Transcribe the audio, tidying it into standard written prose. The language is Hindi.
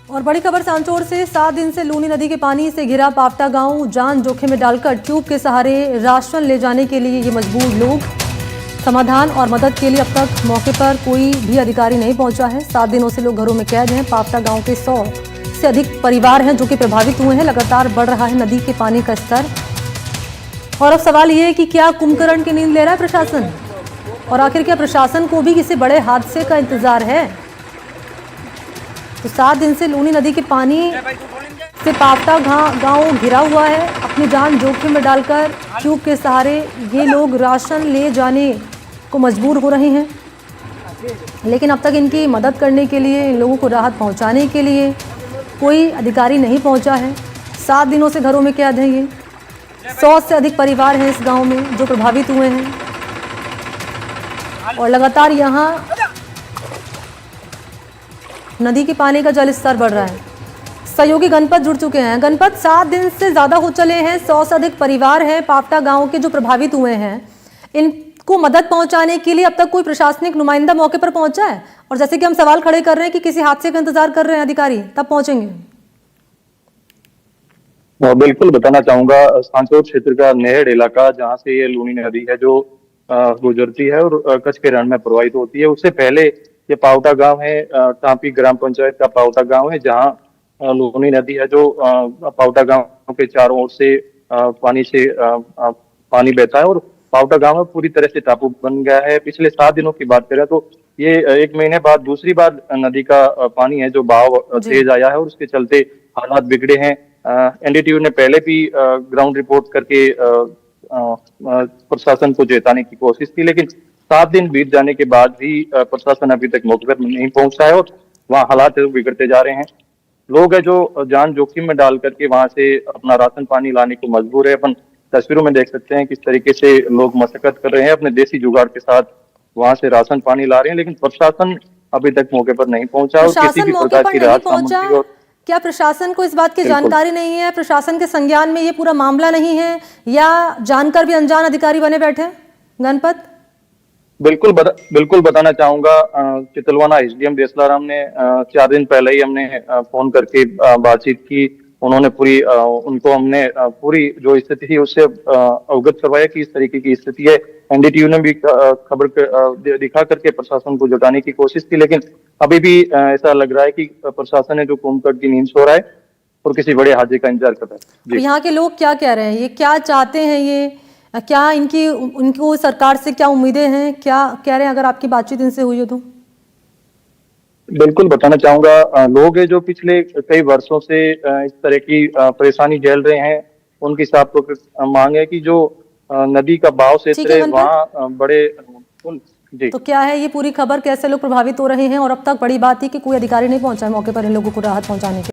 और बड़ी खबर सांचौर से 7 दिन से लूनी नदी के पानी से घिरा पावटा गांव जान जोखिम में डालकर ट्यूब के सहारे राशन ले जाने के लिए ये मजबूर लोग। समाधान और मदद के लिए अब तक मौके पर कोई भी अधिकारी नहीं पहुंचा है। 7 दिनों से लोग घरों में कैद हैं। पावटा गांव के 100 से अधिक परिवार हैं जो कि प्रभावित हुए हैं। लगातार बढ़ रहा है नदी के पानी का स्तर। और अब सवाल ये है कि क्या कुंभकर्ण की नींद ले रहा है प्रशासन, और आखिर क्या प्रशासन को भी किसी बड़े हादसे का इंतजार है। तो 7 दिन से लूनी नदी के पानी से पावटा गांव घिरा हुआ है। अपनी जान जोखिम में डालकर ट्यूब के सहारे ये लोग राशन ले जाने को मजबूर हो रहे हैं, लेकिन अब तक इनकी मदद करने के लिए, इन लोगों को राहत पहुंचाने के लिए कोई अधिकारी नहीं पहुंचा है। 7 दिनों से घरों में कैद हैं ये। 100 से अधिक परिवार हैं इस गांव में जो प्रभावित हुए हैं, और लगातार यहाँ नदी के पानी का जल स्तर बढ़ रहा है। सहयोगी गणपत जुड़ चुके हैं। गणपत, 7 दिन से ज्यादा हो चले हैं, 100 से अधिक परिवार हैं पावटा गांव के जो प्रभावित हुए हैं। इनको मदद पहुंचाने के लिए अब तक कोई प्रशासनिक नुमाइंदा मौके पर पहुंचा है? और जैसे कि हम सवाल खड़े कर रहे हैं कि किसी हादसे का इंतजार कर रहे हैं अधिकारी, तब पहुंचेंगे? बिल्कुल बताना चाहूंगा, सांचौर क्षेत्र का नेहड़ इलाका जहां से ये लूनी नदी है जो गुजरती है और कच्छ के रण में प्रवाहित होती है, उससे पहले ये पावटा गांव है, टांपी ग्राम पंचायत का पावटा गांव है, जहां लूनी नदी है जो पावटा गांव के चारों ओर से पानी बहता है और पावटा गांव में पूरी तरह से टापू बन गया है। पिछले 7 दिनों की बात करें तो ये 1 महीने बाद दूसरी बार नदी का पानी है जो बहाव तेज आया है और उसके चलते हालात बिगड़े हैं। एनडीटीवी ने पहले भी ग्राउंड रिपोर्ट करके प्रशासन को चेताने की कोशिश की, लेकिन 7 दिन बीत जाने के बाद भी प्रशासन अभी तक मौके पर नहीं पहुंचा है और वहाँ हालात बिगड़ते जा रहे हैं। लोग है जो जान जोखिम में डाल करके वहां से अपना राशन पानी लाने को मजबूर है। अपन तस्वीरों में देख सकते हैं किस तरीके से लोग मशक्कत कर रहे हैं, अपने देसी जुगाड़ के साथ वहां से राशन पानी ला रहे हैं, लेकिन प्रशासन अभी तक मौके पर नहीं पहुंचा और किसी भी प्रकार की राहत सामग्री। क्या प्रशासन को इस बात की जानकारी नहीं है? प्रशासन के संज्ञान में ये पूरा मामला नहीं है, या जानकर भी अनजान अधिकारी बने बैठे हैं? गणपत, बिल्कुल बताना चाहूंगा, चितलवाना एसडीएम देसलाराम ने 4 दिन पहले ही हमने फोन करके बातचीत की। उन्होंने उनको हमने पूरी जो स्थिति थी उससे अवगत करवाया कि इस तरीके की स्थिति है। एनडीटीवी ने भी खबर दिखा करके प्रशासन को जुटाने की कोशिश की, लेकिन अभी भी ऐसा लग रहा है कि प्रशासन है जो कुंभकर्ण की नींद सो रहा है और किसी बड़े हादसे का इंतजार कर रहा है। यहाँ के लोग क्या कह रहे हैं, ये क्या चाहते हैं, ये क्या इनको सरकार से क्या उम्मीदें हैं, क्या कह रहे हैं, अगर आपकी बातचीत इनसे हुई हो तो? बिल्कुल बताना चाहूंगा, लोग है जो पिछले कई वर्षों से इस तरह की परेशानी झेल रहे हैं, उनकी साफ तौर मांग है कि जो नदी का बहाव क्षेत्र है वहाँ बड़े जी। तो क्या है ये पूरी खबर, कैसे लोग प्रभावित हो रहे हैं, और अब तक बड़ी बात थी कि कोई अधिकारी नहीं पहुंचा है मौके पर इन लोगों को राहत पहुंचाने के?